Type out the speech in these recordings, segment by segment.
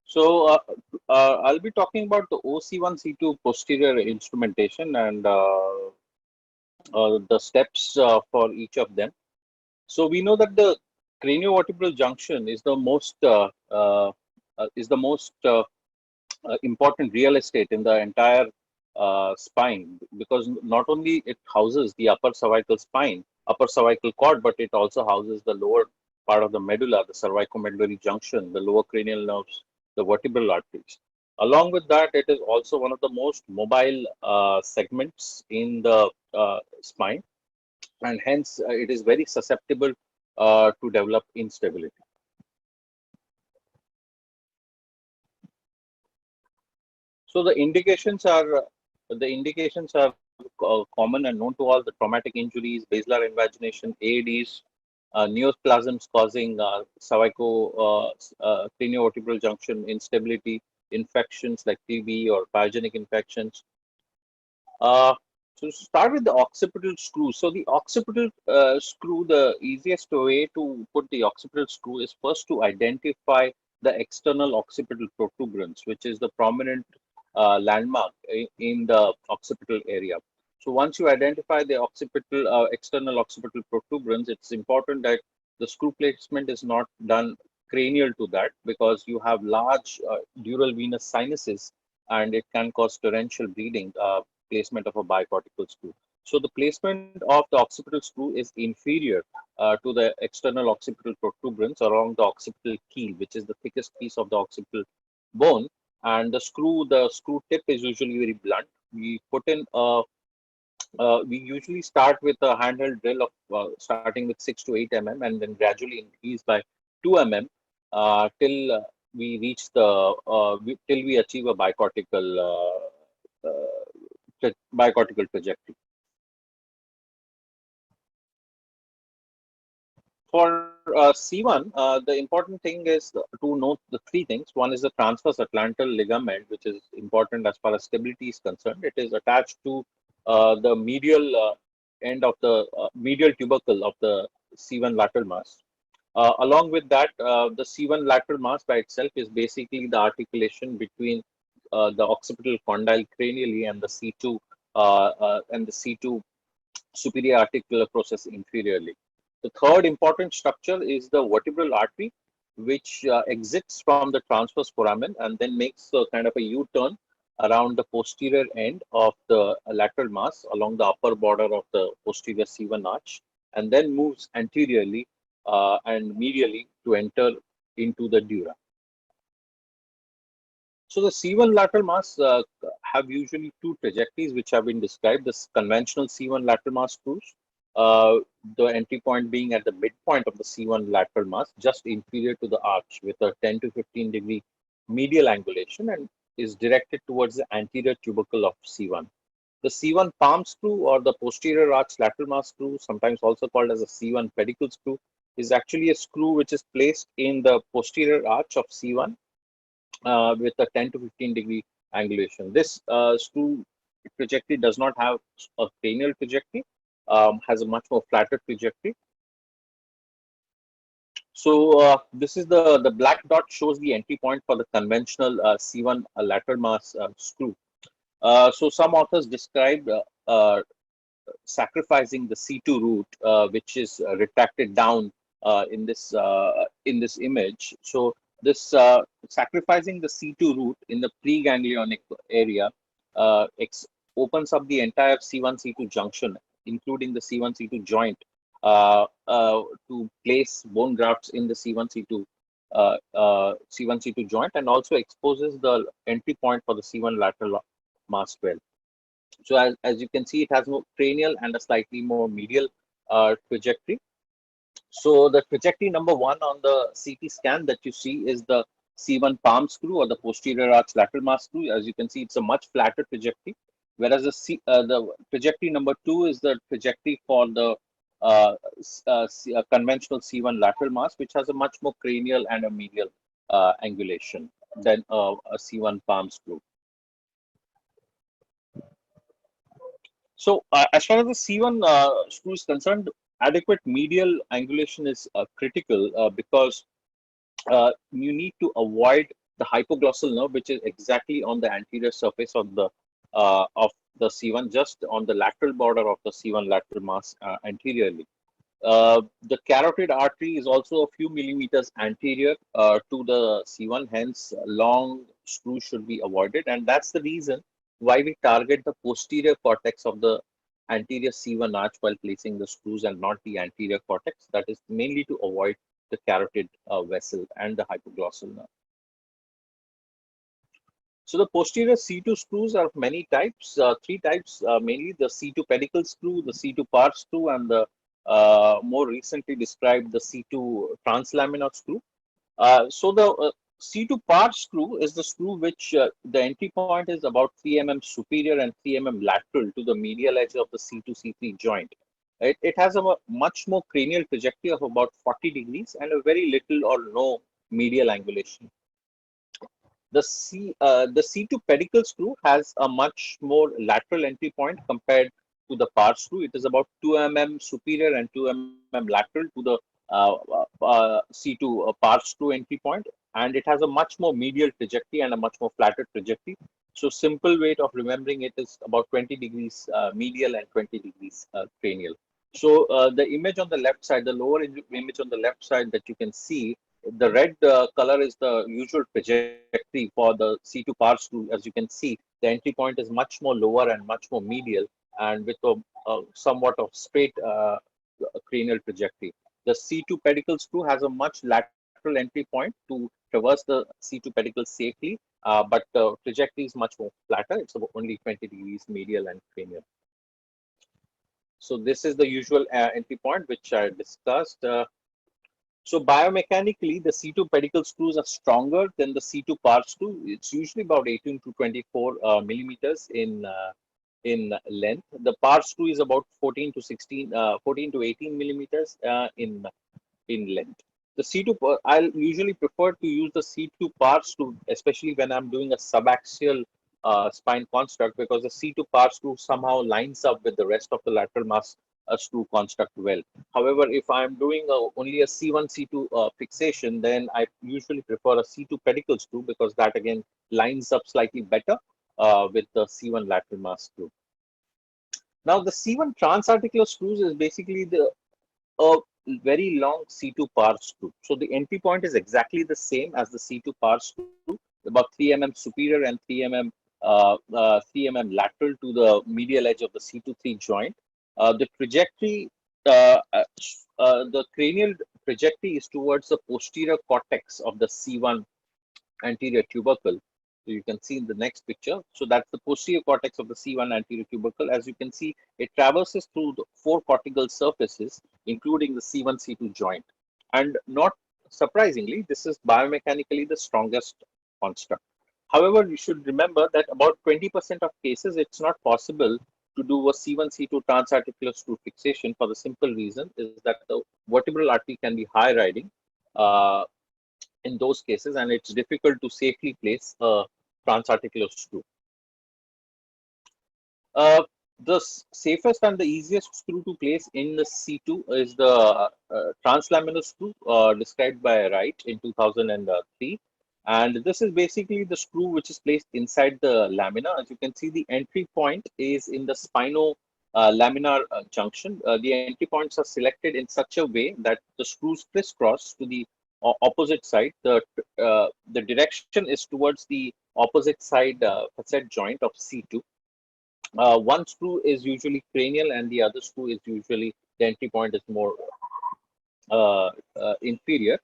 So I'll be talking about the OC1-C2 posterior instrumentation and the steps for each of them. So we know that the craniovertebral junction is the most important real estate in the entire spine, because not only it houses the upper cervical spine, upper cervical cord, but it also houses the lower part of the medulla, the cervicomedullary junction, the lower cranial nerves, the vertebral arteries. Along with that, it is also one of the most mobile segments in the spine, and hence it is very susceptible to develop instability. So the indications are common and known to all: the traumatic injuries, basilar invagination, AEDs, neoplasms causing craniovertebral junction instability, infections like TB or pyogenic infections. Uh, so start with the occipital screw. So the occipital screw, the easiest way to put the occipital screw is first to identify the external occipital protuberance, which is the prominent landmark in the occipital area. So once you identify the external occipital protuberance, it's important that the screw placement is not done cranial to that, because you have large dural venous sinuses and it can cause torrential bleeding. Placement of a bicortical screw. So the placement of the occipital screw is inferior to the external occipital protuberance along the occipital keel, which is the thickest piece of the occipital bone. And the screw tip is usually very blunt. We usually start with a handheld drill of starting with 6 to 8 mm, and then gradually increase by 2 mm till till we achieve a bicortical trajectory. For C1, the important thing is to note the three things. One is the transverse atlantal ligament, which is important as far as stability is concerned. It is attached to the medial end of the medial tubercle of the C1 lateral mass. Along with that, the C1 lateral mass by itself is basically the articulation between the occipital condyle cranially and the C2 superior articular process inferiorly. The third important structure is the vertebral artery, which exits from the transverse foramen and then makes a kind of a U-turn around the posterior end of the lateral mass along the upper border of the posterior C1 arch, and then moves anteriorly and medially to enter into the dura. So the C1 lateral mass have usually two trajectories which have been described. This conventional C1 lateral mass screws, the entry point being at the midpoint of the C1 lateral mass, just inferior to the arch, with a 10 to 15 degree medial angulation, and is directed towards the anterior tubercle of C1. The C1 palm screw, or the posterior arch lateral mass screw, sometimes also called as a C1 pedicle screw, is actually a screw which is placed in the posterior arch of C1 with a 10 to 15 degree angulation. This screw trajectory does not have a cranial trajectory, has a much more flatter trajectory. So this is the black dot shows the entry point for the conventional C1 lateral mass screw. So some authors described sacrificing the C2 root, which is retracted down in this image. So this sacrificing the C2 root in the preganglionic area opens up the entire C1-C2 junction, including the C1-C2 joint, to place bone grafts in the C1-C2 joint, and also exposes the entry point for the C1 lateral mass well. So as you can see, it has more cranial and a slightly more medial trajectory. So the trajectory number one on the CT scan that you see is the C1 palm screw, or the posterior arch lateral mass screw. As you can see, it's a much flatter trajectory, whereas the trajectory number two is the trajectory for the conventional C1 lateral mass, which has a much more cranial and a medial angulation than a C1 palm screw. So as far as the C1 screw is concerned, adequate medial angulation is critical because you need to avoid the hypoglossal nerve, which is exactly on the anterior surface of the C1, just on the lateral border of the C1 lateral mass anteriorly. The carotid artery is also a few millimeters anterior to the C1, hence long screws should be avoided, and that's the reason why we target the posterior cortex of the anterior C1 arch while placing the screws and not the anterior cortex. That is mainly to avoid the carotid vessel and the hypoglossal nerve. So the posterior C2 screws are of many types, three types mainly: the C2 pedicle screw, the C2 par screw, and the more recently described the C2 translaminar screw. So the C2 par screw is the screw which the entry point is about 3 mm superior and 3 mm lateral to the medial edge of the C2-C3 joint. It has a much more cranial trajectory of about 40 degrees and a very little or no medial angulation. The C2 pedicle screw has a much more lateral entry point compared to the par screw. It is about 2 mm superior and 2 mm lateral to the C2 par screw entry point, and it has a much more medial trajectory and a much more flatter trajectory. So simple way of remembering it is about 20 degrees medial and 20 degrees cranial. So the image on the left side, the lower image on the left side that you can see, the red color is the usual trajectory for the C2 par screw. As you can see, the entry point is much more lower and much more medial, and with a somewhat of straight cranial trajectory. The C2 pedicle screw has a much lateral entry point to traverse the C2 pedicle safely, but the trajectory is much more flatter. It's about only 20 degrees medial and cranial. So this is the usual entry point which I discussed. So biomechanically, the C2 pedicle screws are stronger than the C2 par screw. It's usually about 18 to 24 millimeters in length. The par screw is about 14 to 18 millimeters in length. The C2, I'll usually prefer to use the C2 par screw, especially when I'm doing a subaxial spine construct, because the C2 par screw somehow lines up with the rest of the lateral mass screw construct well. However, if I'm doing only a C1, C2 fixation, then I usually prefer a C2 pedicle screw because that again lines up slightly better with the C1 lateral mass screw. Now, the C1 transarticular screws is basically a very long C2 par screw. So the entry point is exactly the same as the C2 par screw, about 3 mm superior and 3 mm lateral to the medial edge of the C2-3 joint. The trajectory, the cranial trajectory is towards the posterior cortex of the C1 anterior tubercle. So you can see in the next picture. So that's the posterior cortex of the C1 anterior tubercle. As you can see, it traverses through the four cortical surfaces, including the C1, C2 joint. And not surprisingly, this is biomechanically the strongest construct. However, you should remember that about 20% of cases, it's not possible to do a C1, C2 transarticular screw fixation for the simple reason is that the vertebral artery can be high riding. In those cases, and it's difficult to safely place a transarticular screw. The safest and the easiest screw to place in the C2 is the translaminar screw described by Wright in 2003. And this is basically the screw which is placed inside the lamina. As you can see, the entry point is in the spino-laminar junction. The entry points are selected in such a way that the screws crisscross to the opposite side. The direction is towards the opposite side facet joint of C2. One screw is usually cranial and the other screw is usually the entry point is more inferior.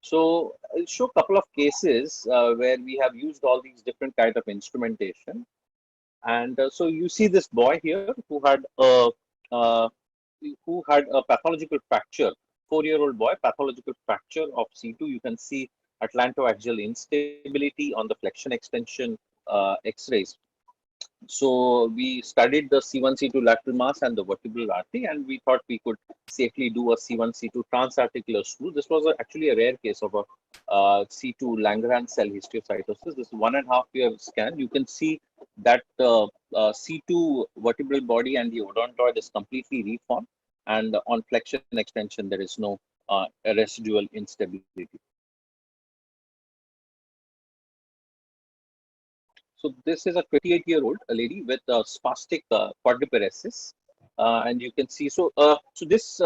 So I'll show a couple of cases where we have used all these different kind of instrumentation. And so you see this boy here uh, who had a pathological fracture, 4-year-old boy, pathological fracture of C2. You can see atlantoaxial instability on the flexion extension X-rays. So we studied the C1, C2 lateral mass and the vertebral artery, and we thought we could safely do a C1, C2 transarticular screw. This was actually a rare case of a C2 Langerhans cell histiocytosis. This 1.5-year scan. You can see that the C2 vertebral body and the odontoid is completely reformed, and on flexion extension there is no residual instability. So this is a 28-year-old lady with spastic quadriparesis, and you can see. So this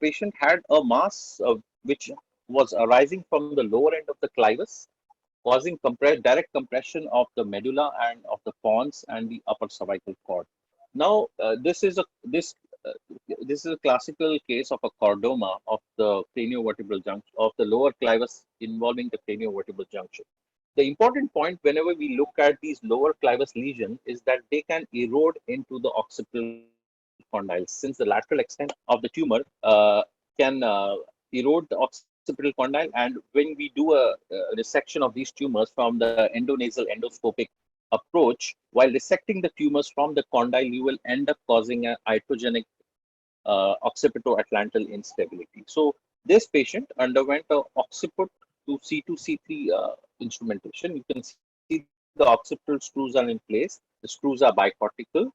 patient had a mass which was arising from the lower end of the clivus, causing direct compression of the medulla and of the pons and the upper cervical cord. Now, uh, this is a classical case of a chordoma of the craniovertebral junction of the lower clivus involving the craniovertebral junction. The important point whenever we look at these lower clivus lesions is that they can erode into the occipital condyles, since the lateral extent of the tumor can erode the occipital condyle. And when we do a resection of these tumors from the endonasal endoscopic approach, while resecting the tumors from the condyle, you will end up causing a iatrogenic occipito-atlantal instability. So this patient underwent a occiput to C2, C3 instrumentation. You can see the occipital screws are in place. The screws are bicortical.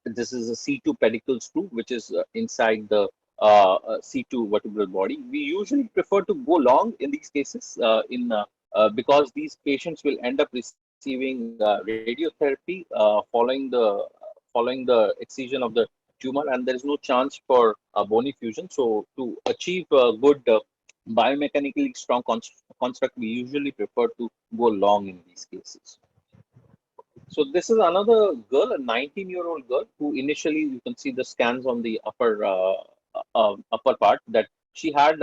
This is a C2 pedicle screw, which is inside the C2 vertebral body. We usually prefer to go long in these cases because these patients will end up receiving radiotherapy following the excision of the tumor, and there is no chance for bony fusion. So to achieve a good biomechanically strong construct, we usually prefer to go long in these cases. So this is another girl, a 19-year-old girl, who initially you can see the scans on the upper part that she had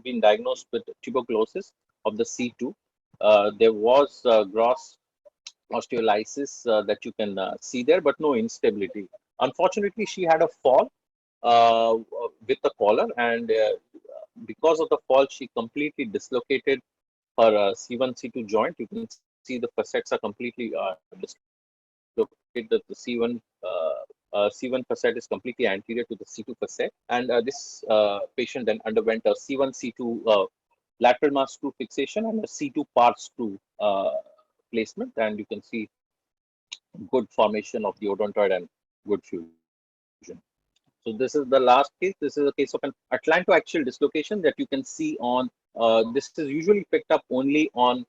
been diagnosed with tuberculosis of the C2. There was gross osteolysis that you can see there, but no instability. Unfortunately, she had a fall with the collar, and because of the fall, she completely dislocated her C1-C2 joint. You can see the facets are completely dislocated. The C1 facet is completely anterior to the C2 facet, and this patient then underwent a C1-C2 lateral mass screw fixation and a C2 part screw placement, and you can see good formation of the odontoid and good fusion. So this is the last case. This is a case of an atlantoaxial dislocation that you can see on. This is usually picked up only on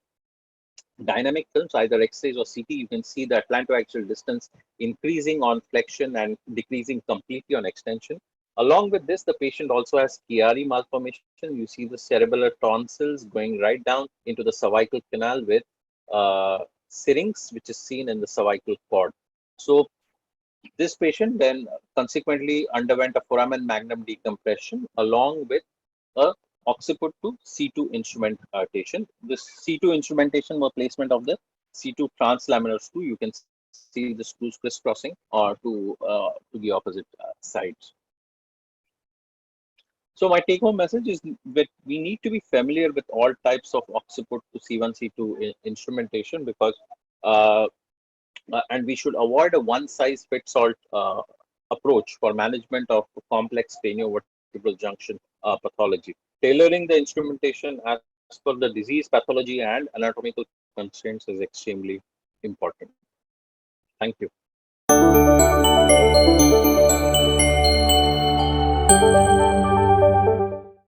dynamic films, either X-rays or CT. You can see the atlantoaxial distance increasing on flexion and decreasing completely on extension. Along with this, the patient also has Chiari malformation. You see the cerebellar tonsils going right down into the cervical canal with syrinx, which is seen in the cervical cord. So this patient then consequently underwent a foramen magnum decompression along with a occiput to C2 instrumentation. This C2 instrumentation was placement of the C2 translaminar screw. You can see the screws crisscrossing to the opposite sides. So my take-home message is that we need to be familiar with all types of occiput to C1, C2 instrumentation because and we should avoid a one-size-fits-all approach for management of complex craniovertebral junction pathology. Tailoring the instrumentation as per the disease pathology and anatomical constraints is extremely important. Thank you.